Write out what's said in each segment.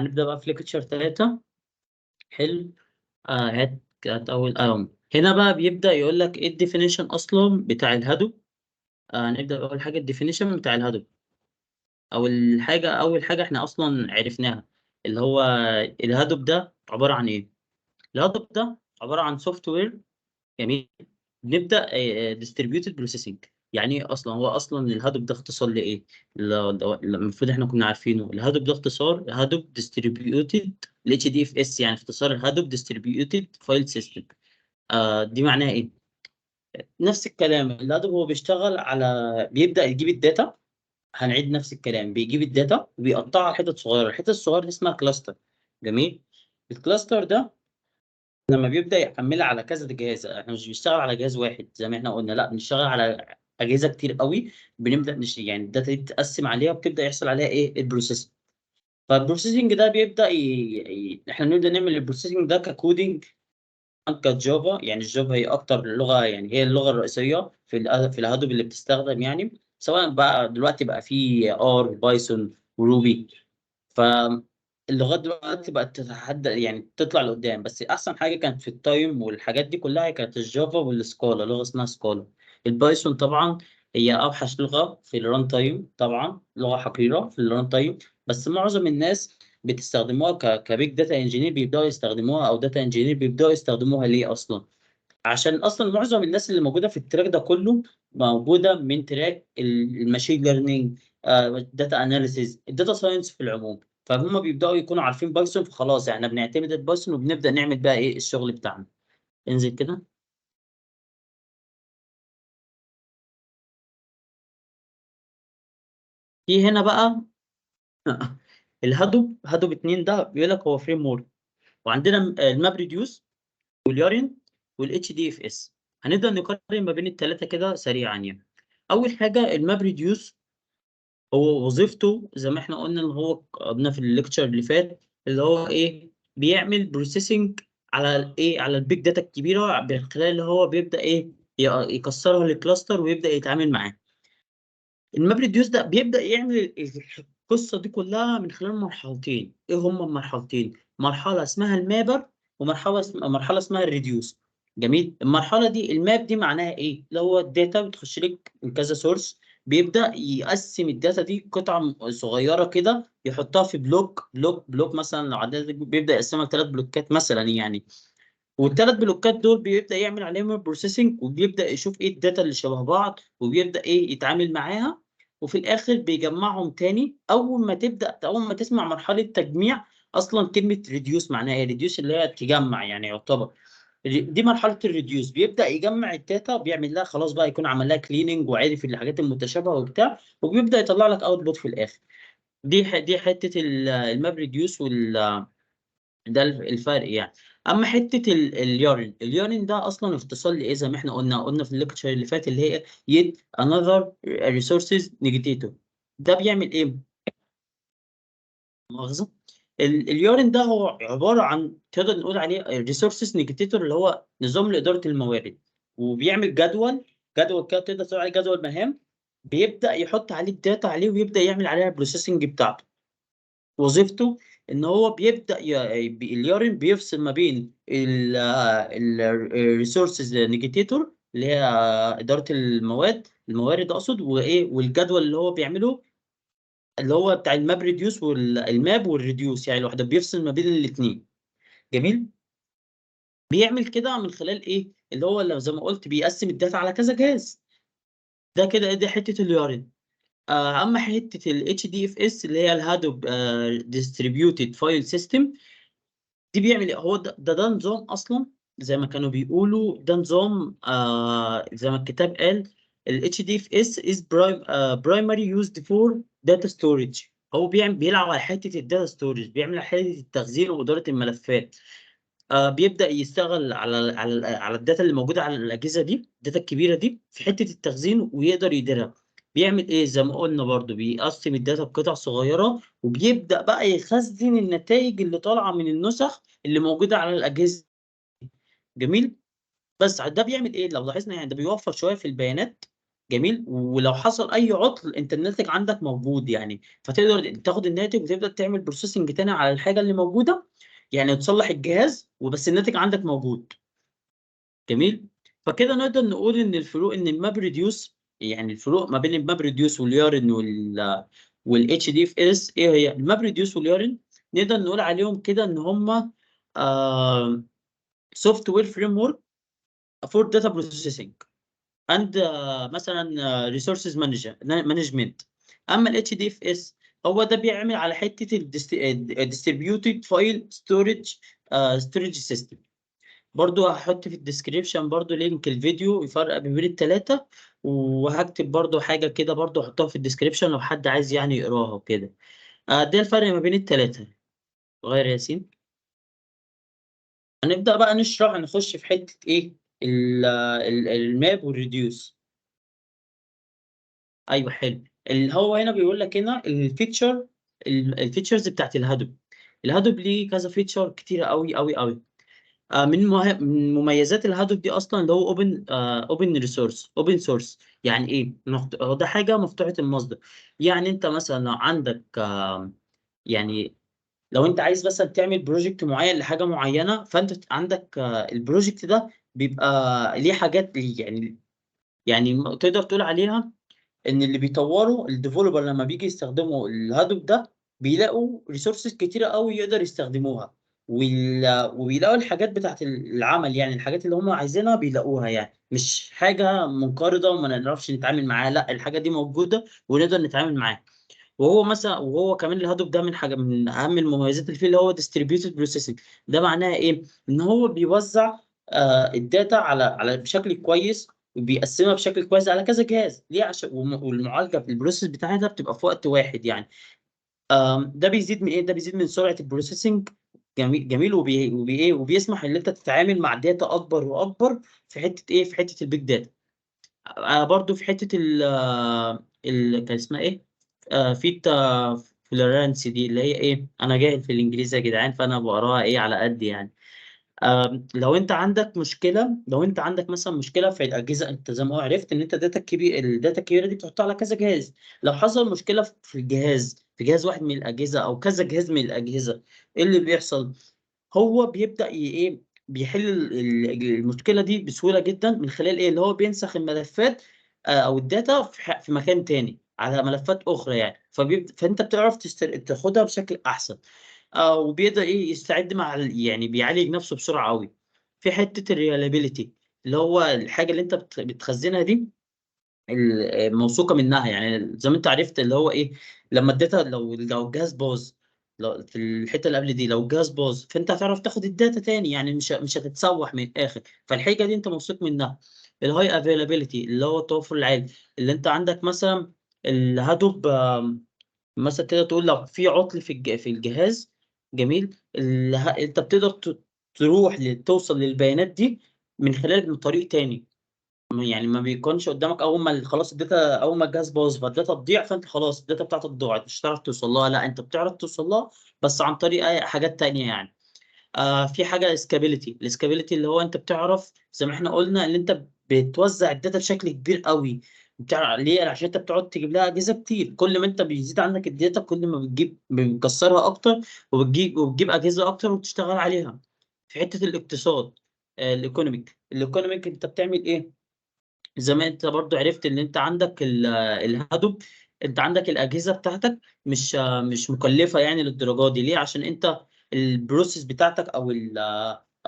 هنبدأ بقى في ليكتشر 3. حلو. هات أول هنا بقى بيبدأ يقول لك إيه الديفينيشن أصلا بتاع الهادوب. هنبدأ بأول حاجة الديفينيشن بتاع الهادوب. أول حاجة إحنا أصلا عرفناها، اللي هو الهادوب ده عبارة عن إيه؟ الهادوب ده عبارة عن سوفت وير. جميل. نبدا ديستريبيوتد بروسيسنج. يعني ايه اصلا؟ هو اصلا الهادوب ده اختصار لايه؟ المفروض احنا كنا عارفينه. الهادوب ده اختصار هادوب ديستريبيوتد الاتش دي اف اس، يعني اختصار الهادوب ديستريبيوتد فايل سيستم. دي معناها ايه؟ نفس الكلام. الهادوب هو بيشتغل على بيبدا يجيب الداتا. هنعيد نفس الكلام. بيجيب الداتا وبيقطعها لحتت صغيره. الحتت الصغيره دي اسمها كلاستر. جميل. الكلاستر ده لما بيبدأ يحملها على كذا جهاز، احنا مش بنشتغل على جهاز واحد زي ما احنا قلنا، لا بنشتغل على أجهزة كتير قوي. بنبدأ يعني الداتا دي بتتقسم عليها وبتبدأ يحصل عليها ايه؟ البروسيسنج. فالبروسيسنج ده بيبدأ احنا بنبدأ نعمل البروسيسنج ده ككودينج كجافا. يعني الجافا هي اكتر لغة، يعني هي اللغة الرئيسية في الهادوب اللي بتستخدم، يعني سواء بقى دلوقتي بقى في بايثون وروبي. فاللغات دلوقتي بقت تتحدى، يعني تطلع لقدام، بس احسن حاجه كانت في التايم والحاجات دي كلها كانت الجافا والسكالا. لغه اسمها سكالا. البايثون طبعا هي اوحش لغه في الران تايم، طبعا لغه حقيره في الران تايم. بس معظم الناس بتستخدموها كبيج داتا انجينير بيبداوا يستخدموها، او داتا انجينير بيبداوا يستخدموها. ليه اصلا؟ عشان اصلا معظم الناس اللي موجوده في التراك ده كله موجوده من تراك الماشين ليرنينج، داتا اناليسيز، الداتا ساينس في العموم. فهم بيبداوا يكونوا عارفين بايثون، فخلاص احنا بنعتمد البايثون وبنبدا نعمل بقى ايه الشغل بتاعنا. انزل كده. في هنا بقى هادوب 2 ده بيقول لك هو فريم ورك. وعندنا الماب ريديوس واليارين والاتش دي اف اس. هنبدا نقارن ما بين الثلاثه كده سريعا يعني. اول حاجه الماب ريديوس، هو وظيفته زي ما احنا قلنا، اللي هو قلنا في الليكتشر اللي فات، اللي هو ايه؟ بيعمل بروسيسنج على الايه، على البيج داتا الكبيره، من خلال اللي هو بيبدا ايه، يكسرها لكلاستر ويبدا يتعامل معاه. الماب ريديوس ده بيبدا يعمل القصه دي كلها من خلال مرحلتين. ايه هما المرحلتين؟ مرحله اسمها المابر، مرحله اسمها الريديوس. جميل. المرحله دي الماب دي معناها ايه؟ اللي هو الداتا بتخش لك من كذا سورس. بيبدا يقسم الداتا دي قطع صغيره كده، يحطها في بلوك مثلا. لو عدد بيبدا يقسمها لثلاث بلوكات مثلا يعني. والثلاث بلوكات دول بيبدا يعمل عليهم البروسيسنج، وبيبدا يشوف ايه الداتا اللي شبه بعض، وبيبدا ايه يتعامل معاها. وفي الاخر بيجمعهم تاني. اول ما تسمع مرحله تجميع، اصلا كلمه ريديوس معناها ايه؟ ريديوس اللي هي تجمع يعني، يعتبر دي مرحله الريديوس. بيبدا يجمع الداتا، بيعمل لها خلاص بقى، يكون عمل لها كليننج وعارف الحاجات المتشابهه وبتاع، وبيبدا يطلع لك اوتبوت في الاخر. دي حته الماب ريديوس ده الفرق يعني. اما حته اليارن ده اصلا اختصار لايه؟ زي ما احنا قلنا في الليكتشر اللي فات، اللي هي يد انذر ريسورسز نيجاتيتور. ده بيعمل ايه؟ مؤاخذه. اليارن ده هو عباره عن، تقدر نقول عليه ريسورسز نيجاتيتور، اللي هو نظام لاداره الموارد. وبيعمل جدول كده، تقدر تقول عليه جدول مهام. بيبدا يحط عليه الداتا عليه، ويبدا يعمل عليها البروسيسنج بتاعته. وظيفته ان هو بيبدا اليارن بيفصل ما بين الريسورسز نيجاتيتور، اللي هي اداره الموارد اقصد، وايه، والجدول اللي هو بيعمله، اللي هو بتاع الماب ريديوس والماب والريديوس، يعني الواحده بيفصل ما بين الاثنين. جميل. بيعمل كده من خلال ايه؟ اللي هو زي ما قلت بيقسم الداتا على كذا جهاز. ده كده دي حته اليارن. اما حته ال HDFS اللي هي الهادوب ديستريبيوتد فايل سيستم. دي بيعمل ايه؟ هو ده نظام اصلا. زي ما كانوا بيقولوا ده نظام، زي ما الكتاب قال، ال HDFS is primary used for data storage. هو بيلعب على حته الداتا ستورج، بيعمل على حته التخزين واداره الملفات. بيبدا يشتغل على الداتا اللي موجوده على الاجهزه دي، الداتا الكبيره دي، في حته التخزين ويقدر يديرها. بيعمل ايه؟ زي ما قلنا برضو بيقسم الداتا بقطع صغيره، وبيبدا بقى يخزن النتائج اللي طالعه من النسخ اللي موجوده على الاجهزه. جميل. بس ده بيعمل ايه؟ لو لاحظنا يعني ده بيوفر شويه في البيانات، جميل. ولو حصل اي عطل انت الناتج عندك موجود يعني، فتقدر تاخد الناتج وتبدا تعمل بروسيسنج تاني على الحاجه اللي موجوده، يعني تصلح الجهاز وبس الناتج عندك موجود. جميل. فكده نقدر نقول ان الفروق، ان الماب ريديوس، يعني الفروق ما بين الماب ريديوس واليارن والاتش دي اف اس ايه هي؟ الماب ريديوس واليارن نقدر نقول عليهم كده ان هم سوفت وير فريم ورك فور داتا بروسيسنج اند مثلا ريسورسز مانجمنت. اما الاتش دي اف اس هو ده بيعمل على حته الديستريبيوتد فايل ستورج سيستم. برضو هحط في الديسكريبشن برضو لينك الفيديو يفرق بين التلاتة، وهكتب برضو حاجة كده برضو احطها في الديسكريبشن لو حد عايز يعني يقراها وكده. ده الفرق ما بين التلاتة. غير ياسين. هنبدأ بقى نشرح، نخش في حتة ايه، الماب والريديوس. ايوه حلو. اللي هو هنا بيقول لك هنا الفيتشرز بتاعت الهدوب. الهدوب ليه كذا فيتشر كتيرة قوي قوي قوي. من مميزات الهدوب دي اصلا اللي هو اوبن سورس. يعني ايه؟ هو ده حاجه مفتوحه المصدر. يعني انت مثلا لو عندك يعني لو انت عايز مثلا تعمل بروجكت معين لحاجه معينه، فانت عندك البروجكت ده بيبقى ليه حاجات يعني تقدر تقول عليها ان اللي بيطوروا الديفلوبر لما بيجي يستخدموا الهدوب ده بيلاقوا ريسورسز كتيره قوي يقدر يستخدموها، وبيلاقوا الحاجات بتاعت العمل، يعني الحاجات اللي هم عايزينها بيلاقوها، يعني مش حاجه منقرضه وما نعرفش نتعامل معاها، لا الحاجه دي موجوده ونقدر نتعامل معاها. وهو كمان الهدوب ده من حاجه من اهم المميزات اللي فيه اللي هو distributed processing. ده معناها ايه؟ ان هو بيوزع الداتا على بشكل كويس، وبيقسمها بشكل كويس على كذا جهاز ليه، عشان والمعالجه البروسيس بتاعتها بتبقى في وقت واحد يعني. ده بيزيد من ايه؟ ده بيزيد من سرعه البروسيسنج. جميل جميل. وبيسمح ان انت تتعامل مع داتا اكبر واكبر في حته ايه، في حته البيج داتا. برضو في حته كان اسمها ايه، في فلورنسي دي اللي هي ايه، انا جاهل في الانجليزي يا جدعان فانا بقراها ايه على قد يعني. لو انت عندك مثلا مشكله في الاجهزه، انت زي ما هو عرفت ان انت الداتا الكبيره دي بتحطها على كذا جهاز. لو حصل مشكله في الجهاز، في جهاز واحد من الاجهزه او كذا جهاز من الاجهزه، ايه اللي بيحصل؟ هو بيبدا ايه، بيحل المشكله دي بسهوله جدا من خلال ايه، اللي هو بينسخ الملفات او الداتا في مكان تاني على ملفات اخرى يعني، فانت بتعرف تاخدها بشكل احسن. وبيقدر ايه يستعد مع يعني بيعالج نفسه بسرعه قوي. في حته الريلابيليتي اللي هو الحاجه اللي انت بتخزنها دي موثوقه منها، يعني زي ما انت عرفت اللي هو ايه، لما الداتا لو الجهاز باظ، لو في الحته اللي قبل دي لو الجهاز باظ فانت هتعرف تاخد الداتا تاني، يعني مش هتتسوح من الاخر، فالحاجه دي انت موثوق منها. الهاي افيلابيلتي اللي هو التوفر العالي، اللي انت عندك مثلا الهدوب مثلا تقدر تقول لو في عطل في الجهاز، جميل، انت بتقدر تروح توصل للبيانات دي من خلال طريق تاني. يعني ما بيكونش قدامك اول ما خلاص الداتا، اول ما الجهاز باظ فالداتا تضيع، فانت خلاص الداتا بتاعتك ضاعت مش هتعرف توصل لها، لا انت بتعرف توصل لها بس عن طريق اي حاجات تانية يعني. في حاجه اسكابيليتي، الاسكابيليتي اللي هو انت بتعرف زي ما احنا قلنا ان انت بتوزع الداتا بشكل كبير قوي. ليه؟ عشان انت بتقعد تجيب لها اجهزه كتير، كل ما انت بيزيد عندك الداتا كل ما بتكسرها اكتر، وبتجيب اجهزه اكتر وتشتغل عليها. في حته الاقتصاد، الايكونوميك انت بتعمل ايه؟ زي ما انت برضو عرفت ان انت عندك الهدوب، انت عندك الاجهزه بتاعتك مش مكلفه يعني للدرجه دي. ليه؟ عشان انت البروسيس بتاعتك او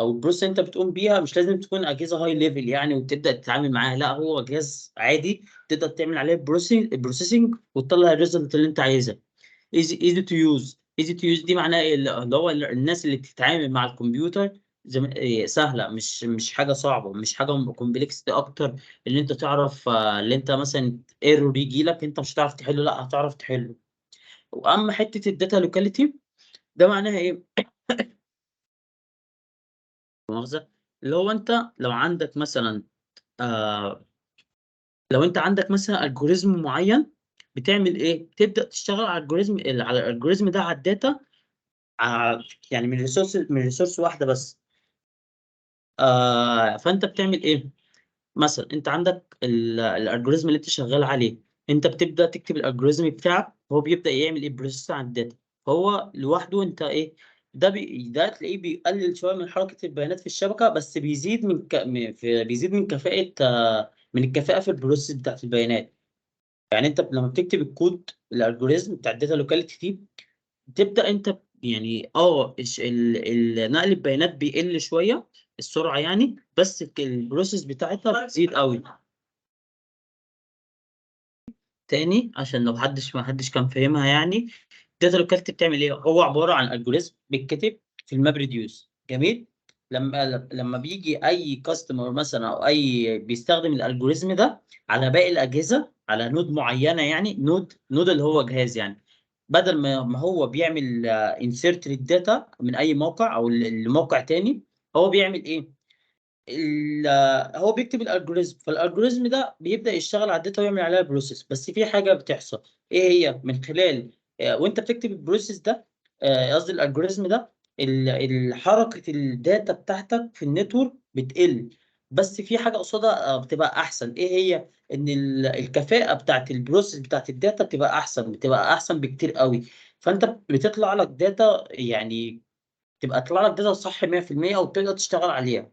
البروسيس انت بتقوم بيها مش لازم تكون اجهزه هاي ليفل يعني وتبدا تتعامل معاها، لا هو جهاز عادي تقدر تعمل عليه بروسيسنج وتطلع الريزلت اللي انت عايزها. ايزي تو يوز دي معناها ايه؟ اللي هو الناس اللي بتتعامل مع الكمبيوتر سهله، مش حاجه صعبه، مش حاجه كومبلكس اكتر، اللي انت تعرف اللي انت مثلا ايرور يجي لك انت مش هتعرف تحله، لا هتعرف تحله. واما حته الداتا لوكاليتي ده معناها ايه؟ مؤاخذه. اللي هو انت لو عندك مثلا آه لو انت عندك مثلا الجوريزم معين، بتعمل ايه؟ تبدا تشتغل على الالجوريزم ده على الداتا، يعني من ريسورس واحده بس. فانت بتعمل ايه؟ مثلا انت عندك الالجوريزم اللي انت شغال عليه. انت بتبدا تكتب الالجوريزم بتاعك، هو بيبدا يعمل ايه بروسيس على الداتا. فهو لوحده انت ايه، ده تلاقيه بيقلل شويه من حركه البيانات في الشبكه، بس بيزيد بيزيد من كفاءه من الكفاءه في البروسيس بتاعت البيانات. يعني انت لما بتكتب الكود الالجوريزم بتاع الداتا لوكاليتي دي، تبدا انت يعني نقل البيانات بيقل شويه السرعه يعني، بس البروسيس بتاعتها بتزيد قوي. تاني عشان لو ما حدش كان فاهمها يعني، الداتا لوكاليتي بتعمل ايه؟ هو عباره عن الجوريزم بيتكتب في الماب ريديوس. جميل. لما بيجي اي كاستمر مثلا او اي بيستخدم الالجوريزم ده على باقي الاجهزه على نود معينه، يعني نود اللي هو جهاز يعني، بدل ما هو بيعمل انسيرت للداتا من اي موقع او لموقع تاني، هو بيعمل ايه؟ هو بيكتب الالجوريزم، فالالجوريزم ده بيبدا يشتغل على الداتا ويعمل عليها بروسيس. بس في حاجه بتحصل، ايه هي؟ من خلال وانت بتكتب البروسيس ده، قصدي الالجوريزم ده، حركه الداتا بتاعتك في النتورك بتقل. بس في حاجه قصادها بتبقى احسن، ايه هي؟ ان الكفاءه بتاعت البروسيس بتاعت الداتا بتبقى احسن بكتير قوي. فانت بتطلع لك داتا يعني، تبقى تطلع لك داتا صح 100%، وتقدر تشتغل عليها.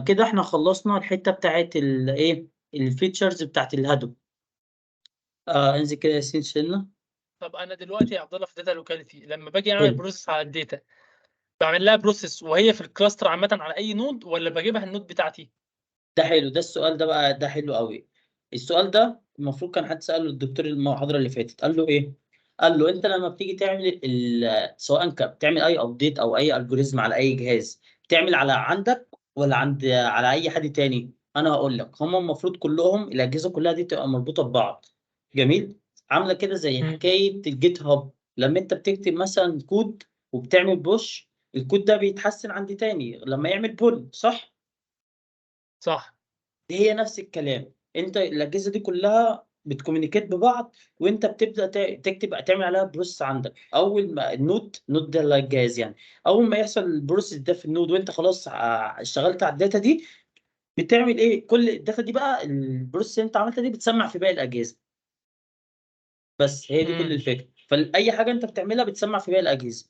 كده احنا خلصنا الحته بتاعت الايه، الفيتشرز بتاعت الهدف. انزل كده يا ياسين شلنا. طب انا دلوقتي يا عبد الله في داتا لوكاليتي لما باجي اعمل حلو. بروسيس على الداتا، بعمل لها بروسيس وهي في الكلاستر عامه على اي نود، ولا بجيبها النود بتاعتي؟ ده حلو، ده السؤال ده بقى، ده حلو قوي. السؤال ده المفروض كان حد سأله الدكتور المحاضره اللي فاتت، قال له ايه؟ قال له انت لما بتيجي تعمل سواء بتعمل اي ابديت او اي الجوريزم على اي جهاز، بتعمل على عندك ولا على اي حد تاني؟ انا هقول لك، هم المفروض كلهم الاجهزه كلها دي تبقى مربوطه ببعض. جميل. عامله كده زي مم. حكايه الجيت هاب. لما انت بتكتب مثلا كود وبتعمل بوش، الكود ده بيتحسن عند تاني لما يعمل بول، صح؟ صح. هي نفس الكلام، انت الاجهزه دي كلها بتكومينيكيت ببعض، وانت بتبدا تكتب تعمل عليها بروسيس عندك. اول ما النود ده اللي الجهاز يعني، اول ما يحصل البروسيس ده في النود وانت خلاص اشتغلت على الداتا دي، بتعمل ايه؟ كل الداتا دي بقى البروسيس اللي انت عملتها دي بتسمع في باقي الاجهزه. بس هي دي كل مم. الفكره، فاي حاجه انت بتعملها بتسمع في باقي الاجهزه،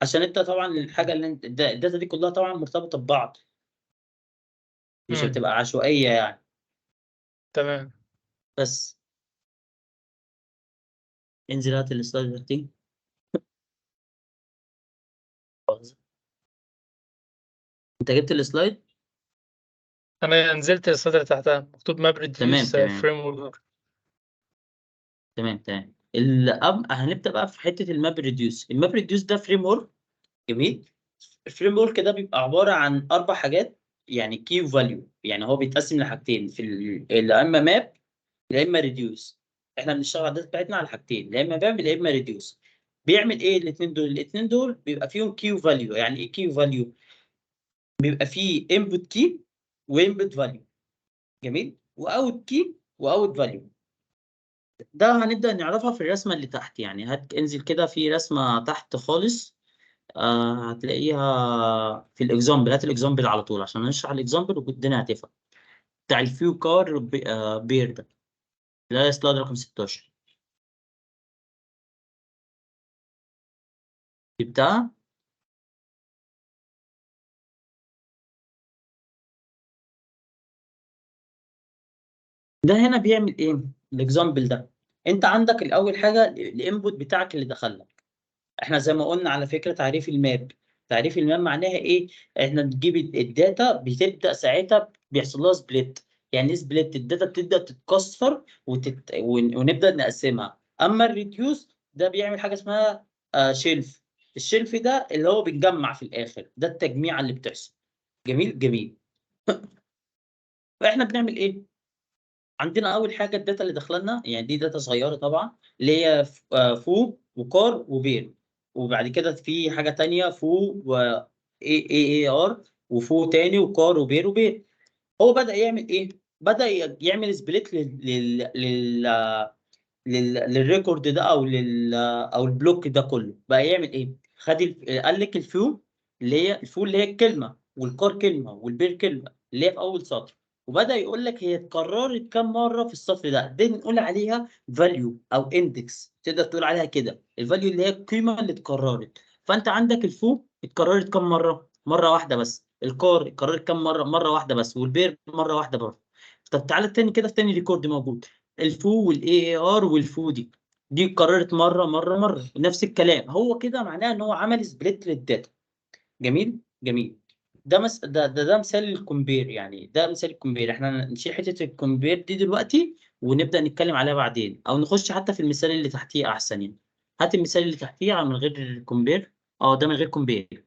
عشان انت طبعا الحاجه اللي انت الداتا دي كلها طبعا مرتبطه ببعض، مش مم. بتبقى عشوائيه يعني. تمام. بس انزل هات السلايد ده. انت جبت السلايد؟ انا نزلت السطر تحتها مكتوب ماب تمام ريديوس تمام فريم ورك. تمام. هنبدا بقى في حته الماب ريديوس. الماب ريديوس ده فريم ورك. جميل. الفريم ورك ده بيبقى عباره عن اربع حاجات، يعني كي وفاليو. يعني هو بيتقسم لحاجتين، يا اما ماب يا اما ريديوس. احنا بنشتغل على الداتا بتاعتنا على حاجتين، يا اما ماب يا اما ريديوس. بيعمل ايه الاثنين دول؟ الاثنين دول بيبقى فيهم كي وفاليو. يعني ايه كي وفاليو؟ بيبقى فيه انبوت كي وانبوت فاليو. جميل. واوت كي واوت فاليو. ده هنبدأ نعرفها في الرسمة اللي تحت. يعني انزل كده في رسمة تحت خالص، هتلاقيها في الاكزامبل. هات الاكزامبل على طول عشان نشرح الاكزامبل والدنيا هتفهم. بتاع الفيو كار بير ده، ده سلايد رقم 16. جبتها؟ ده هنا بيعمل ايه الاكزامبل ده؟ انت عندك الاول حاجه الانبوت بتاعك اللي دخل. احنا زي ما قلنا على فكرة تعريف الماب. تعريف الماب معناها ايه؟ احنا بنجيب الداتا، بتبدأ ساعتها بيحصل لها سبليت. يعني ايه سبليت؟ الداتا بتبدأ تتكسر ونبدأ نقسمها. اما الريديوس ده بيعمل حاجة اسمها شيلف. الشيلف ده اللي هو بنجمع في الاخر، ده التجميع اللي بتحصل. جميل. فاحنا بنعمل ايه؟ عندنا اول حاجه الداتا اللي داخلنا، يعني دي داتا صغيره طبعا، اللي هي فو وكار وبير. وبعد كده في حاجه تانية فو و اي ار، وفو تاني وكار وبير. هو بدأ يعمل ايه؟ بدأ يعمل سبليت للريكورد ده او البلوك ده كله. بقى يعمل ايه؟ قال لك الفو اللي هي الكلمه، والكار كلمه، والبير كلمه اللي هي في اول سطر، وبدا يقول لك هي اتكررت كام مره في السطر ده، دي نقول عليها فاليو او اندكس، تقدر تقول عليها كده الفاليو اللي هي القيمه اللي اتكررت. فانت عندك الفو اتكررت كام مره؟ مره واحده بس. الكار اتكررت كام مره؟ مره واحده بس. والبير مره واحده برضه. طب تعالى تاني كده، في تاني ريكورد موجود الفو والاي اي ار والفو دي اتكررت مره نفس الكلام. هو كده معناه ان هو عمل سبليت للداتا. جميل جميل. ده مثال الكومبير، يعني ده مثال الكومبير. احنا نشيل حته الكومبير دي دلوقتي ونبدا نتكلم عليها بعدين، او نخش حتى في المثال اللي تحتيه احسن يعني. هات المثال اللي تحتيه من غير الكومبير. اه ده من غير كومبير.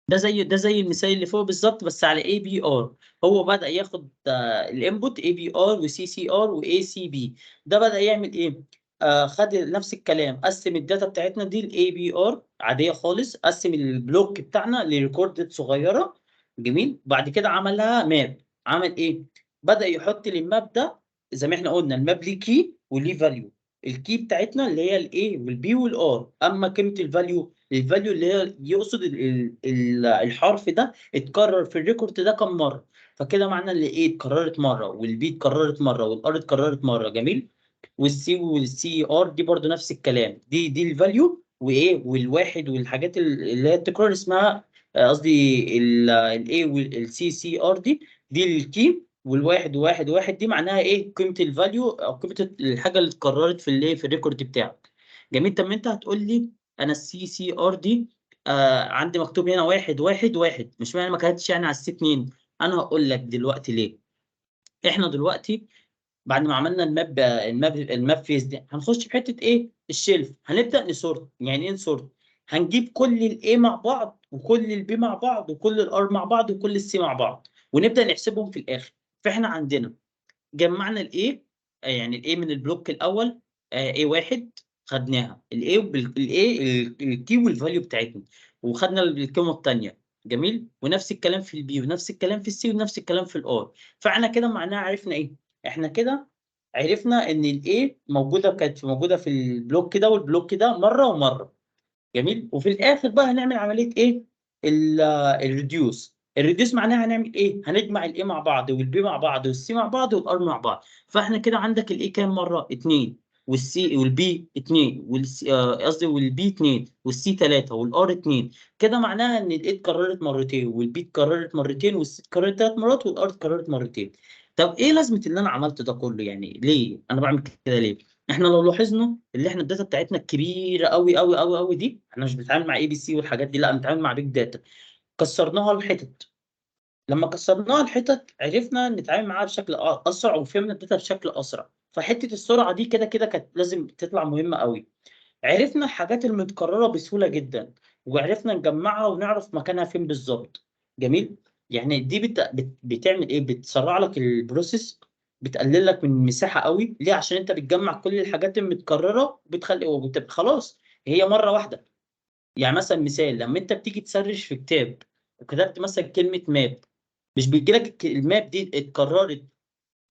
ده زي المثال اللي فوق بالظبط، بس على اي بي ار. هو بدأ ياخد الانبوت اي بي ار وسي سي ار واي سي بي. ده بدأ يعمل ايه؟ خد نفس الكلام، قسم الداتا بتاعتنا دي الاي بي ار عاديه خالص، قسم البلوك بتاعنا لريكوردات صغيره. جميل. بعد كده عملها ماب. عمل ايه؟ بدأ يحط للماب ده، زي ما احنا قلنا الماب ليه كي وليه فاليو. الكي بتاعتنا اللي هي الاي والبي والار. اما قيمه الفاليو اللي هي يقصد الحرف ده اتكرر في الريكورد ده كم مره. فكده معنى ان الاي اتكررت مره والبي اتكررت مره والار اتكررت مره. جميل. والسي ار دي برضو نفس الكلام. دي الفاليو وايه والواحد والحاجات اللي هي التكرار اسمها قصدي الاي والسي سي ار دي الكي. والواحد وواحد وواحد دي معناها ايه؟ قيمه الفاليو او قيمه الحاجه اللي اتكررت في الايه في الريكورد بتاعك. جميل. طب ما انت هتقول لي انا السي سي ار دي عندي مكتوب هنا واحد واحد واحد، مش معنى ما كانتش يعني على السي 2. انا هقول لك دلوقتي ليه. احنا دلوقتي بعد ما عملنا الماب فيز دي، هنخش في حته ايه؟ الشيلف. هنبدا نسورت. يعني ايه نسورت؟ هنجيب كل الاي مع بعض وكل البي مع بعض وكل الار مع بعض وكل السي مع بعض، ونبدا نحسبهم في الاخر. فاحنا عندنا جمعنا الايه، يعني الايه من البلوك الاول ايه واحد، خدناها الايه الايه الكي والفاليو بتاعتنا، وخدنا القيمه الثانيه. جميل. ونفس الكلام في البي ونفس الكلام في السي ونفس الكلام في الار. فاحنا كده معناها عرفنا ايه؟ احنا كده عرفنا ان الايه كانت موجوده في البلوك ده والبلوك ده مره ومره. جميل. وفي الاخر بقى هنعمل عمليه ايه؟ الريديوس معناها هنعمل ايه؟ هنجمع الاي مع بعض والبي مع بعض والسي مع بعض والار مع بعض. فاحنا كده عندك الاي كام مره؟ 2. والسي والبي 2 والسي قصدي والبي 2 والسي 3 والار 2. كده معناها ان الاي اتكررت مرتين والبي اتكررت مرتين والسي اتكررت 3 مرات والار اتكررت مرتين. طب ايه لازمه اللي انا عملته ده كله؟ يعني ليه انا بعمل كده ليه؟ احنا لو لاحظنا اللي احنا الداتا بتاعتنا الكبيره قوي قوي قوي قوي دي، احنا مش بنتعامل مع اي بي سي والحاجات دي، لا بنتعامل مع بيج داتا. كسرناها لحتت. لما كسرناها لحتت عرفنا نتعامل معاها بشكل اسرع، وفهمنا الداتا بشكل اسرع. فحته السرعه دي كده كده كانت لازم تطلع مهمه قوي. عرفنا الحاجات المتكرره بسهوله جدا، وعرفنا نجمعها ونعرف مكانها فين بالظبط. جميل. يعني دي بتعمل ايه؟ بتسرع لك البروسيس، بتقلل لك من المساحه قوي. ليه؟ عشان انت بتجمع كل الحاجات المتكرره وبتخلي وبتبقى خلاص هي مره واحده. يعني مثلا مثال، لما انت بتيجي تسرش في كتاب وكتبت مثلا كلمه ماب، مش بيجي لك الماب دي اتكررت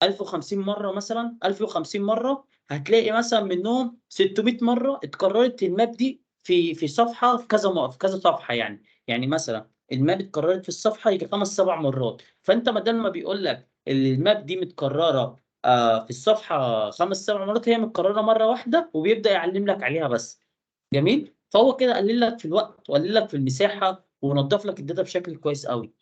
1050 مرة مثلا؟ 1050 مرة هتلاقي مثلا منهم 600 مرة اتكررت الماب دي في صفحة في كذا في كذا صفحة يعني. يعني مثلا الماب اتكررت في الصفحة يجي 5 7 مرات. فأنت بدل ما بيقول لك الماب دي متكررة في الصفحة 5 7 مرات، هي متكررة مرة واحدة وبيبدأ يعلم لك عليها بس. جميل. فهو كده قلل لك في الوقت وقلل لك في المساحة ونضف لك الداتا بشكل كويس قوي.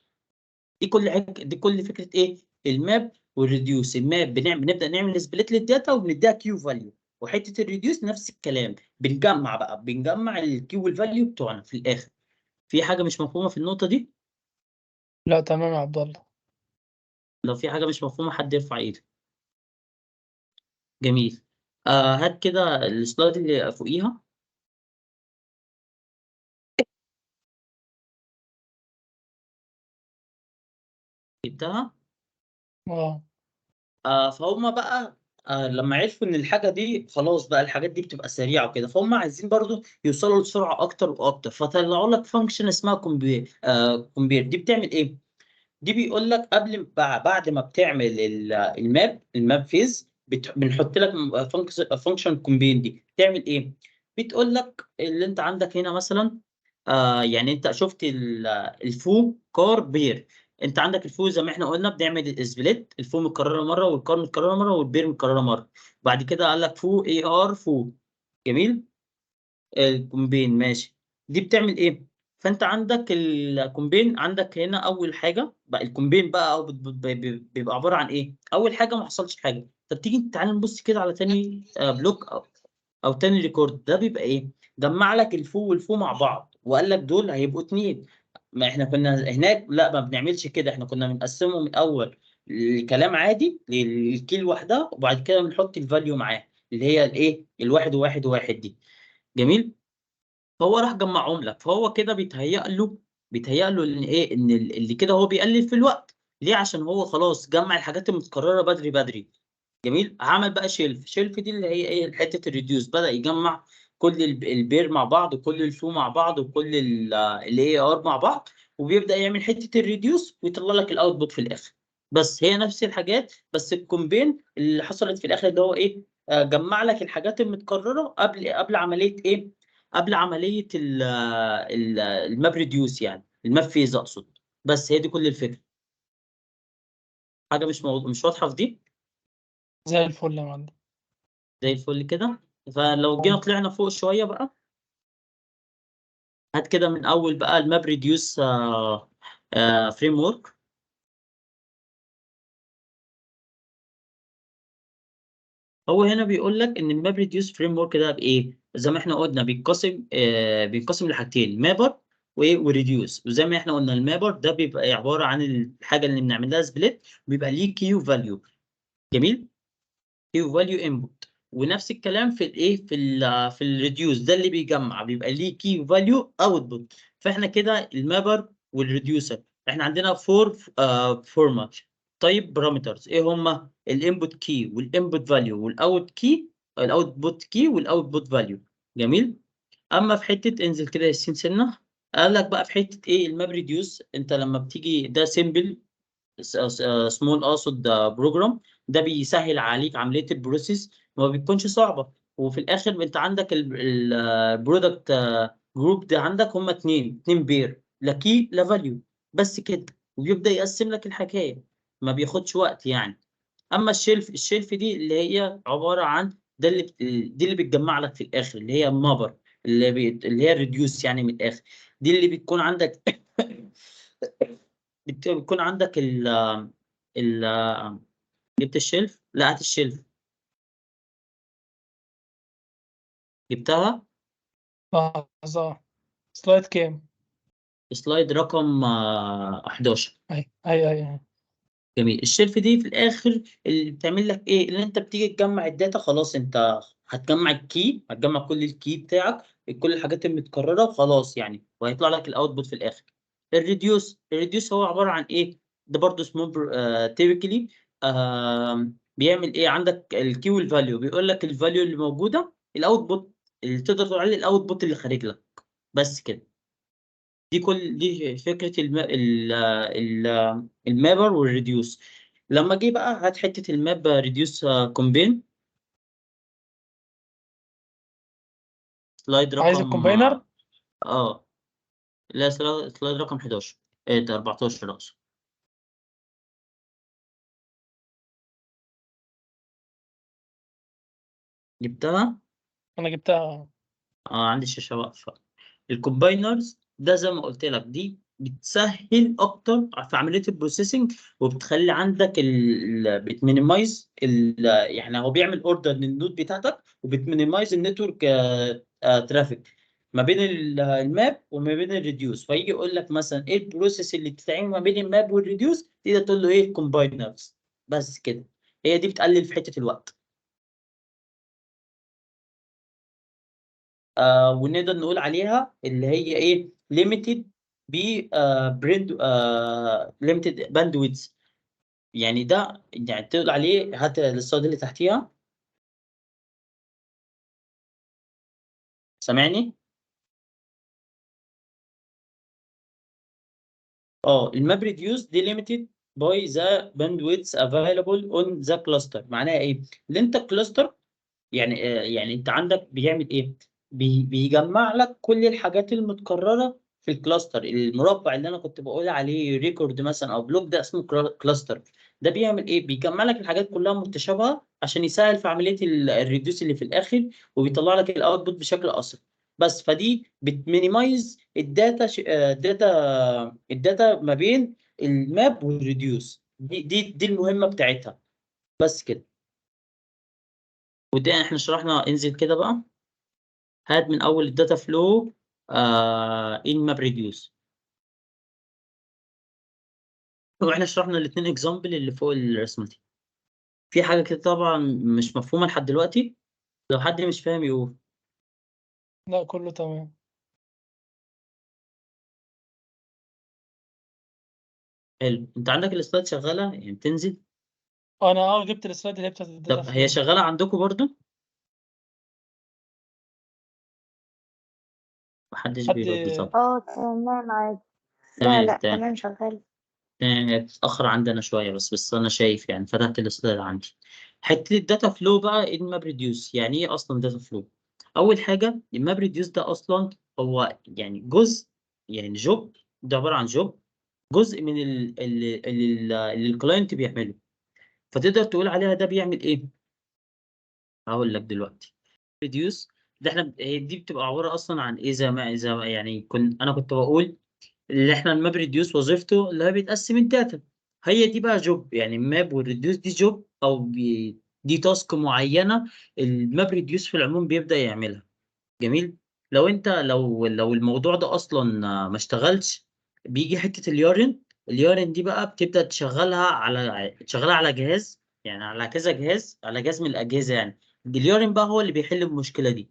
دي كل فكره ايه؟ الماب والريديوس. الماب بنبدا نعمل سبليت للداتا وبنديها كيو فاليو. وحته الريديوس نفس الكلام، بنجمع الكيو والفاليو بتوعنا في الاخر. في حاجه مش مفهومه في النقطه دي؟ لا تمام يا عبد الله. لو في حاجه مش مفهومه حد يرفع ايده. جميل. هات كده السلايد اللي فوقيها. جبتها. اه فهم بقى لما عرفوا ان الحاجه دي خلاص بقى الحاجات دي بتبقى سريعه وكده، فهم عايزين برضو يوصلوا لسرعه اكتر واكتر. فطلعوا لك فانكشن اسمها كومبير. دي بتعمل ايه؟ دي بيقول لك بعد ما بتعمل الماب فيز بنحط لك فانكشن كومبين. دي بتعمل ايه؟ بتقول لك اللي انت عندك هنا مثلا يعني انت شفت الفو كار بير. انت عندك الفو زي ما احنا قلنا بنعمل سبليت، الفو متكرره مره والكار متكرره مره والبير متكرره مره. بعد كده قال لك فو اي ار فو. جميل. الكومبين ماشي. دي بتعمل ايه؟ فانت عندك الكومبين، عندك هنا اول حاجه بقى الكومبين بقى او بيبقى عباره عن ايه؟ اول حاجه ما حصلش حاجه. طب تيجي تعالى نبص كده على تاني بلوك او تاني ريكورد. ده بيبقى ايه؟ جمع لك الفو والفو مع بعض وقال لك دول هيبقوا اتنين. ما احنا كنا هناك لا ما بنعملش كده، احنا كنا بنقسمه من اول الكلام عادي للكي لوحدها، وبعد كده بنحط الفاليو معاه اللي هي الايه الواحد وواحد وواحد دي. جميل. فهو راح جمعهم لك، فهو كده بيتهيأ له ان ايه ان اللي كده هو بيقلل في الوقت. ليه؟ عشان هو خلاص جمع الحاجات المتكرره بدري بدري. جميل. عمل بقى شيلف دي اللي هي ايه حته الريديوس، بدأ يجمع كل البير مع بعض وكل الفلو مع بعض وكل الاي ار مع بعض، وبيبدأ يعمل حته الريديوس ويطلع لك الاوتبوت في الاخر. بس هي نفس الحاجات، بس الكومبين اللي حصلت في الاخر اللي هو ايه جمع لك الحاجات المتكرره قبل عمليه ايه قبل عمليه الماب ريديوس، يعني الماب فيز اقصد. بس هي دي كل الفكره. حاجه مش واضحه في دي. زي الفل يا معلم. زي الفل كده. فلو جينا طلعنا فوق شويه بقى، هات كده من اول بقى الماب ريديوس فريم ورك. هو هنا بيقول لك ان الماب ريديوس فريم ورك ده بايه؟ زي ما احنا قلنا بينقسم لحاجتين، مابر وريديوس. وزي ما احنا قلنا المابر ده بيبقى عباره عن الحاجه اللي بنعمل لها سبليت، بيبقى ليه كيو فاليو. جميل. كيو فاليو انبوت. ونفس الكلام في الايه في الريديوس ده اللي بيجمع بيبقى ليه كي فاليو اوتبوت. فاحنا كده المابر والريديوسر احنا عندنا فور فورمات. طيب بارامترز ايه هما؟ الانبوت كي والانبوت فاليو والاوت كي، الاوتبوت كي والاوتبوت فاليو. جميل. اما في حته انزل كده يا سين سنه، قال لك بقى في حته ايه الماب ريديوس، انت لما بتيجي ده سيمبل سمول اقصد بروجرام. ده بيسهل عليك عمليه البروسيس وما بتكونش صعبه. وفي الاخر انت عندك البرودكت جروب ده عندك هم اتنين بير، لا كي لا فاليو. بس كده. وبيبدا يقسم لك الحكايه، ما بياخدش وقت يعني. اما الشيلف دي اللي هي عباره عن ده دي اللي بتجمع لك في الاخر اللي هي مابر، اللي هي الريديوس يعني من الاخر. دي اللي بتكون عندك بتكون عندك ال جبت الشلف؟ لا هات الشلف. جبتها. لحظة. سلايد كام؟ سلايد رقم 11. اي. جميل. الشلف دي في الاخر اللي بتعمل لك ايه؟ اللي انت بتيجي تجمع الداتا، خلاص انت هتجمع الكي، هتجمع كل الكي بتاعك، كل الحاجات المتكرره وخلاص يعني، وهيطلع لك الاوتبوت في الاخر. الريديوس هو عباره عن ايه؟ ده برضه اسمه تيبيكلي بيعمل ايه؟ عندك الكي والفاليو، بيقول لك الفاليو اللي موجوده الاوتبوت اللي تقدر تقول عليه الاوتبوت اللي خارج لك. بس كده. دي فكره المابر والريديوس. لما جه بقى هات حته الماب ريديوس كومبين. سلايد عايز رقم الكومباينر. اه لا سلايد رقم 11. ايه ده 14 اقصد. جبتها. انا جبتها. عندي الشاشه واقفه. الكومباينرز ده زي ما قلت لك دي بتسهل اكتر في عمليه البروسيسنج، وبتخلي عندك بتمينيمايز يعني هو بيعمل اوردر للنود بتاعتك، وبتمينيمايز النتورك ترافيك ما بين الماب وما بين الريديوس. فيجي يقول لك مثلا ايه البروسيس اللي بتتعمل ما بين الماب والريديوس، تقدر تقول له ايه الكومباينرز. بس كده. هي دي بتقلل في حته الوقت. ونقدر نقول عليها اللي هي ايه ليميتد ب بريد ليميتد باندويدث. يعني ده يعني تقول عليه، هات الصيد اللي تحتيها. سامعني؟ الماب ريديوس دي ليميتد باي ذا باندويدث افيلبل اون ذا كلاستر. معناها ايه؟ اللي انت الكلاستر يعني يعني انت عندك بيعمل ايه؟ بيجمع لك كل الحاجات المتكرره في الكلاستر. المربع اللي انا كنت بقول عليه ريكورد مثلا او بلوك ده اسمه كلاستر. ده بيعمل ايه؟ بيجمع لك الحاجات كلها متشابهه عشان يسهل في عمليه الريديوس اللي في الاخر، وبيطلع لك الاوتبوت بشكل اسرع. بس فدي بتمينيمايز الداتا ما بين الماب والريديوس. دي المهمه بتاعتها. بس كده. وده احنا شرحنا. انزل كده بقى، هات من اول الداتا فلو ان ماب ريديوس. واحنا شرحنا الاثنين اكزامبل اللي فوق الرسمه دي. في حاجه كده طبعا مش مفهومه لحد دلوقتي، لو حد مش فاهم يقول. لا كله تمام. حلو. انت عندك السلايد شغاله يعني بتنزل؟ انا جبت السلايد اللي هي بتاعت الداتا طب هي فلو. شغاله عندكم برضو؟ محدش حد بيرد طبعا. تمام عادي. لا تمام لا تمام. تمام شغال. هي بتتاخر عندنا شويه، بس انا شايف يعني فتحت السلايد عندي. حته الداتا فلو بقى، الماب ريديوس يعني ايه اصلا داتا فلو؟ اول حاجه الماب ريديوس ده اصلا هو يعني جزء، يعني جوب. ده عباره عن جوب، جزء من اللي الكلاينت بيعمله. فتقدر تقول عليها ده بيعمل ايه؟ هقول لك دلوقتي. ريديوس ده احنا دي بتبقى عباره اصلا عن ايه؟ زي ما يعني انا كنت بقول اللي احنا الماب ريديوس وظيفته اللي هو بيتقسم الداتا. هي دي بقى جوب، يعني الماب والريديوس دي جوب دي تاسك معينه الماب ريديوس في العموم بيبدا يعملها. جميل. لو الموضوع ده اصلا ما اشتغلش، بيجي حته اليارن دي بقى بتبدا تشغلها على جهاز، يعني على كذا جهاز، على جهاز من الاجهزه يعني. اليارن بقى هو اللي بيحل المشكله دي.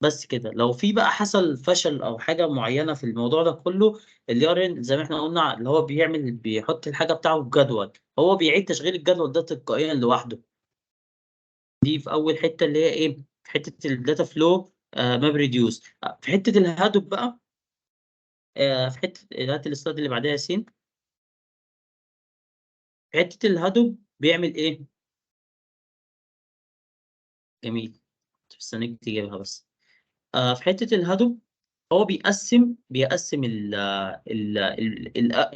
بس كده. لو في بقى حصل فشل او حاجه معينه في الموضوع ده كله، اليارن زي ما احنا قلنا اللي هو بيحط الحاجه بتاعه في جدول، هو بيعيد تشغيل الجدول ده تلقائيا لوحده. دي في اول حته اللي هي ايه؟ في حته الداتا فلو ماب ريديوس. في حته الهادوب بقى، في حته هات السلايد اللي بعدها يا ياسين. في حته الهادوب بيعمل ايه؟ جميل. استنيك تجيبها بس. في حته الهادوب هو بيقسم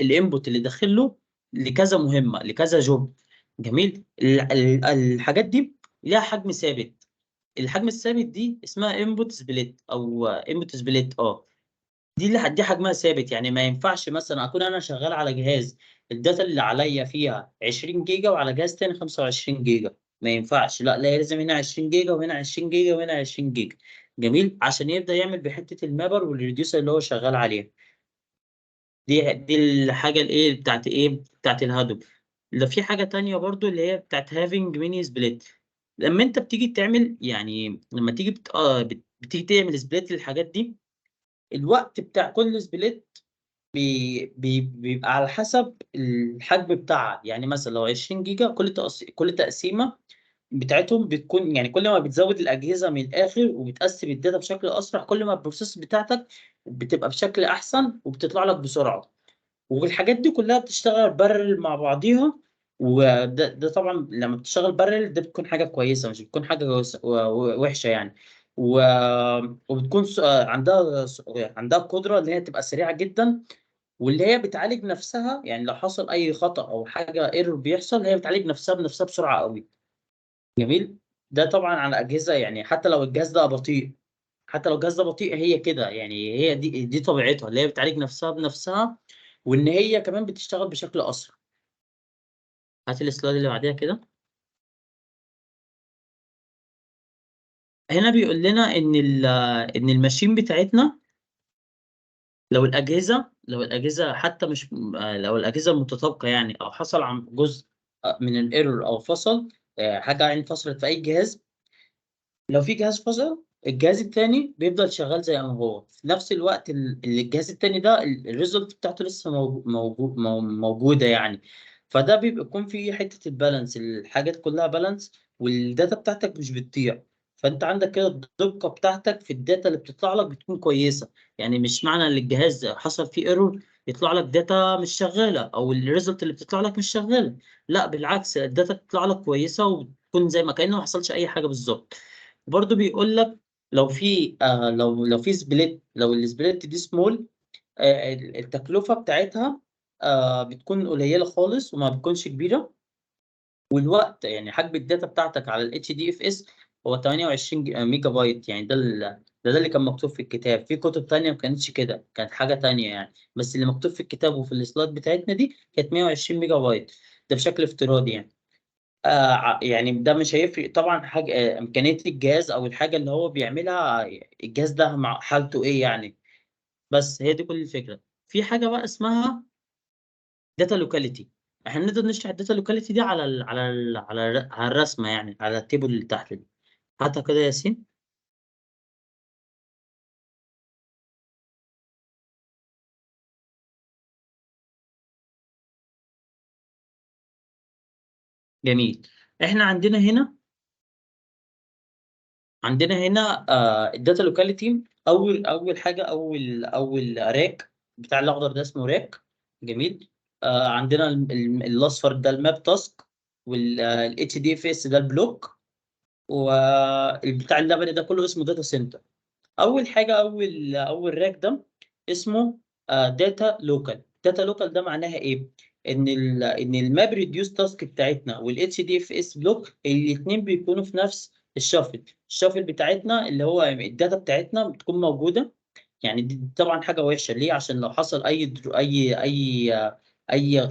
الانبوت اللي داخل له لكذا مهمه، لكذا جوب. جميل. الحاجات دي ليها حجم ثابت. الحجم الثابت دي اسمها انبوت سبليت او انبوت سبليت. دي حجمها ثابت، يعني ما ينفعش مثلا اكون انا شغال على جهاز الداتا اللي عليا فيها 20 جيجا وعلى جهاز تاني 25 جيجا. ما ينفعش. لا لازم هنا 20 جيجا وهنا 20 جيجا وهنا 20 جيجا. جميل. عشان يبدأ يعمل بحتة المابر والريديوسر اللي هو شغال عليها. دي الحاجة الايه بتاعت ايه بتاعت الهادوب. ده في حاجة تانية برضو اللي هي بتاعت having mini split. لما انت بتيجي تعمل يعني لما تيجي بتيجي تعمل سبليت للحاجات دي، الوقت بتاع كل سبليت بيبقى على حسب الحجم بتاعها. يعني مثلا لو 20 جيجا، كل تقسيمه بتاعتهم بتكون يعني كل ما بتزود الاجهزه من الاخر وبتقسم الداتا بشكل اسرع، كل ما البروسيس بتاعتك بتبقى بشكل احسن وبتطلع لك بسرعه. والحاجات دي كلها بتشتغل بارل مع بعضيها. وده طبعا لما بتشتغل بارل ده بتكون حاجه كويسه، مش بتكون حاجه وحشه يعني. و... وبتكون عندها قدره اللي هي تبقى سريعه جدا، واللي هي بتعالج نفسها. يعني لو حصل اي خطأ او حاجه ايرور بيحصل، هي بتعالج نفسها بنفسها بسرعه قوي. جميل. ده طبعا على اجهزه، يعني حتى لو الجهاز ده بطيء، هي كده يعني. هي دي طبيعتها اللي هي بتعالج نفسها بنفسها، وان هي كمان بتشتغل بشكل اسرع. هات السلايد اللي بعديها كده. هنا بيقول لنا ان الماشين بتاعتنا، لو الاجهزه حتى مش لو الاجهزه متطابقه يعني، او حصل عن جزء من الايرور او فصل، حاجه يعني فصلت في اي جهاز. لو في جهاز فصل، الجهاز التاني بيفضل شغال زي ما هو في نفس الوقت اللي الجهاز التاني ده الريزلت بتاعته لسه موجودة يعني. فده بيبقى يكون في حتة البالانس، الحاجات كلها بالانس، والداتا بتاعتك مش بتضيع. فانت عندك كده الدقة بتاعتك في الداتا اللي بتطلع لك بتكون كويسة. يعني مش معنى ان الجهاز حصل فيه ايرور يطلع لك داتا مش شغالة، او الريزلت اللي بتطلع لك مش شغالة. لا بالعكس، الداتا بتطلع لك كويسة وبتكون زي ما كأنه ما حصلش اي حاجة بالظبط. برضه بيقول لك لو في لو في سبليت، لو السبليت دي سمول، التكلفه بتاعتها بتكون قليله خالص وما بتكونش كبيره. والوقت يعني حجم الداتا بتاعتك على ال HDFS هو 28 ميجا بايت. يعني ده اللي كان مكتوب في الكتاب. في كتب تانية ما كانتش كده، كانت حاجة تانية يعني. بس اللي مكتوب في الكتاب وفي السلايد بتاعتنا دي كانت 120 ميجا بايت. ده بشكل افتراضي يعني. يعني ده مش هيفرق طبعا حاجة إمكانية الجهاز أو الحاجة اللي هو بيعملها. الجهاز ده مع حالته إيه يعني. بس هي دي كل الفكرة. في حاجة بقى اسمها داتا لوكاليتي. احنا نقدر نشرح الداتا لوكاليتي دي على الرسمه، يعني على التيبل اللي تحت دي. هاتها كده يا ياسين. جميل. احنا عندنا هنا الداتا لوكاليتي. اول حاجه، اول راك بتاع الاخضر ده اسمه راك. جميل. عندنا الاصفر ده الماب تاسك، والاتش دي اف اس ده البلوك، والبتاع اللبني ده كله اسمه داتا سنتر. اول حاجه، اول راك ده اسمه داتا لوكال. داتا لوكال ده معناها ايه؟ ان الماب ريديوس تاسك بتاعتنا والاتش دي اف اس بلوك الاثنين بيكونوا في نفس الشافل بتاعتنا، اللي هو الداتا بتاعتنا بتكون موجوده. يعني دي طبعا حاجه وحشه. ليه؟ عشان لو حصل اي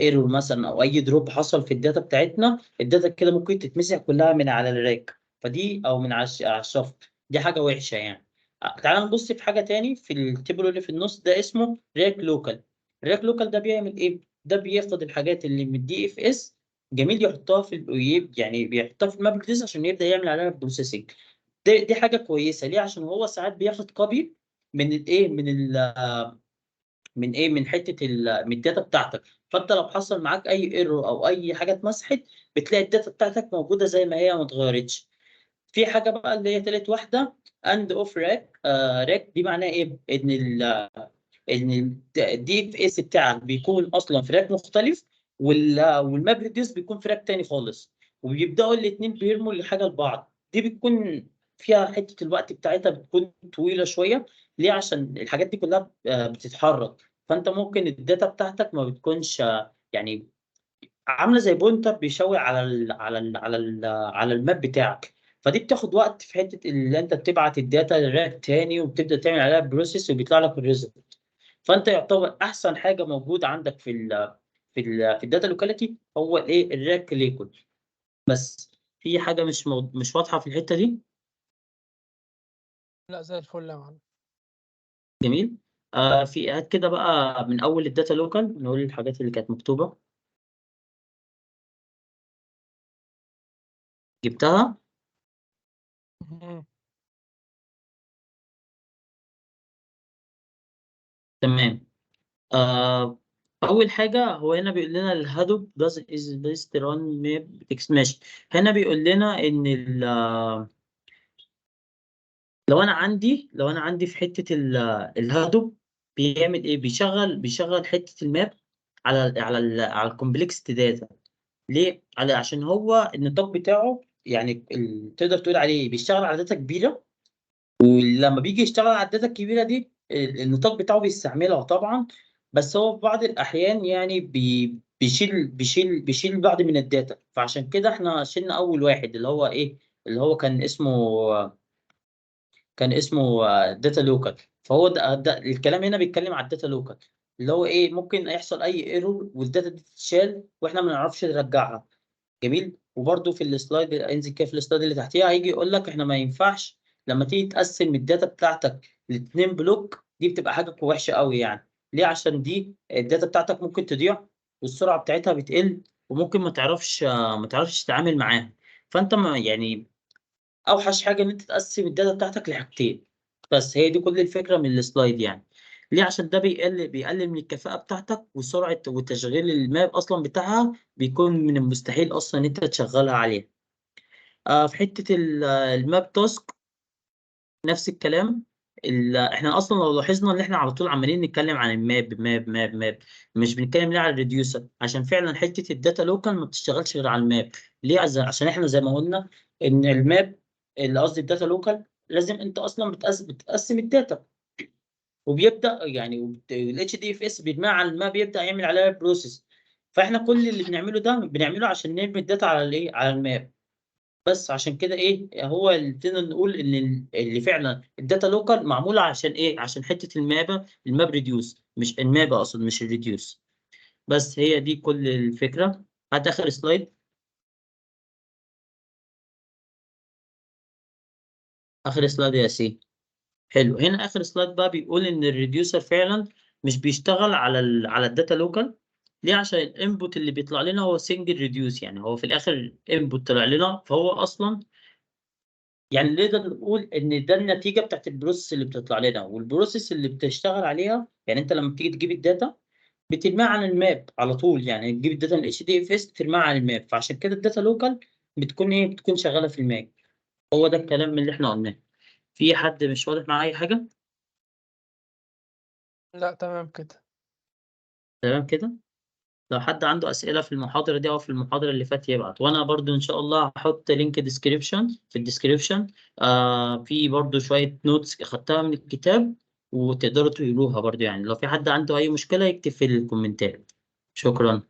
ايرور مثلا او اي دروب حصل في الداتا بتاعتنا، الداتا كده ممكن تتمسح كلها من على الراك. فدي او من على الشفر. دي حاجه وحشه يعني. تعال نبص في حاجه تاني في التيبل اللي في النص ده اسمه راك لوكال. الراك لوكال ده بيعمل ايه؟ ده بياخد الحاجات اللي من الدي اف اس. جميل. يحطها في يعني بيحطها في الماب ريديوس عشان يبدا يعمل عليها بروسيسنج. دي حاجه كويسه. ليه؟ عشان هو ساعات بياخد كوبي من الايه من ال من ايه من حته من الداتا بتاعتك. فانت لو حصل معاك اي ايرور او اي حاجه اتمسحت، بتلاقي الداتا بتاعتك موجوده زي ما هي ما اتغيرتش. في حاجه بقى اللي هي تالت واحده، اند اوف راك. راك دي معناها ايه؟ ان الدي اف اس بتاعك بيكون اصلا في راك مختلف، والماب ريديوس بيكون في راك تاني خالص. وبيبداوا الاثنين بيرموا الحاجه لبعض. دي بتكون فيها حته الوقت بتاعتها بتكون طويله شويه. ليه؟ عشان الحاجات دي كلها بتتحرك. فانت ممكن الداتا بتاعتك ما بتكونش يعني عامله زي بوينتر بيشاور على الماب بتاعك. فدي بتاخد وقت في حته اللي انت بتبعت الداتا للراك تاني وبتبدا تعمل عليها بروسيس وبيطلع لك الريزلت. فانت يعتبر احسن حاجه موجوده عندك في الداتا لوكاليتي هو الايه؟ الراك ليكول. بس في حاجه مش واضحه في الحته دي. لا زي الفل يا معلم. جميل. في هات كده بقى من اول الداتا لوكال نقول الحاجات اللي كانت مكتوبه. جبتها. مم. تمام. آه اول حاجه هو هنا بيقول لنا الهادوب does is best run map text. ماشي. هنا بيقول لنا ان لو انا عندي في حته الهادوب بيعمل ايه؟ بيشغل حته الماب على الكومبلكس داتا. ليه؟ عشان هو النطاق بتاعه يعني تقدر تقول عليه بيشتغل على داتا كبيره. ولما بيجي يشتغل على الداتا الكبيره دي النطاق بتاعه بيستعملها طبعا. بس هو في بعض الاحيان يعني بيشيل بعض من الداتا. فعشان كده احنا شلنا اول واحد اللي هو ايه؟ اللي هو كان اسمه داتا لوكال. فهو ده الكلام هنا بيتكلم على الداتا لوكال. اللي هو ايه؟ ممكن يحصل اي ايرور والداتا دي تتشال واحنا ما نعرفش نرجعها. جميل. وبرده في السلايد، انزل كده في السلايد اللي تحتيها هيجي يقول لك احنا ما ينفعش لما تيجي تقسم الداتا بتاعتك لاتنين بلوك. دي بتبقى حاجه وحشه قوي يعني. ليه؟ عشان دي الداتا بتاعتك ممكن تضيع والسرعه بتاعتها بتقل وممكن ما تعرفش تتعامل معاها. فانت ما يعني اوحش حاجه ان انت تقسم الداتا بتاعتك لحاجتين. بس هي دي كل الفكره من السلايد يعني. ليه؟ عشان ده بيقلل من الكفاءه بتاعتك وسرعه وتشغيل الماب اصلا بتاعها بيكون من المستحيل اصلا ان انت تشغلها عليها. في حته الماب تاسك نفس الكلام. احنا اصلا لو لاحظنا ان احنا على طول عمالين نتكلم عن الماب ماب ماب ماب، مش بنتكلم ليه على الريديوسر. عشان فعلا حته الداتا لوكال ما بتشتغلش غير على الماب. ليه؟ عشان احنا زي ما قلنا ان الماب اللي قصدي الداتا لوكال لازم انت اصلا بتقسم الداتا، وبيبدا يعني الاتش دي اف اس بيجمع على الماب، بيبدا يعمل عليها بروسيس. فاحنا كل اللي بنعمله ده بنعمله عشان نرمي الداتا على الايه، على الماب. بس عشان كده ايه هو اللي ابتدينا نقول ان اللي فعلا الداتا لوكال معموله عشان ايه، عشان حته الماب ريديوس، مش الماب اقصد، مش الريديوس. بس هي دي كل الفكره. هات اخر سلايد. اخر سلايد يا ياسين. حلو. هنا اخر سلايد بقى بيقول ان الريديوسر فعلا مش بيشتغل على الداتا لوكال. ليه؟ عشان الانبوت اللي بيطلع لنا هو سنجل ريديوس، يعني هو في الاخر الانبوت طلع لنا، فهو اصلا يعني نقدر نقول ان ده النتيجه بتاعت البروسيس اللي بتطلع لنا، والبروسيس اللي بتشتغل عليها. يعني انت لما بتيجي تجيب الداتا بترميها على الماب على طول، يعني تجيب الداتا من اتش دي اف اس ترميها على الماب. فعشان كده الداتا لوكال بتكون ايه، بتكون شغاله في الماب. هو ده الكلام اللي احنا قلناه. في حد مش واضح معاه اي حاجه؟ لا تمام كده. تمام كده. لو حد عنده أسئلة في المحاضرة دي أو في المحاضرة اللي فاتت يبعت، وأنا برضو إن شاء الله هحط لينك ديسكريبشن في الديسكريبشن. في برضو شوية نوتس أخدتها من الكتاب، وتقدروا تقروها برضو. يعني لو في حد عنده أي مشكلة يكتب في الكومنتات. شكرا.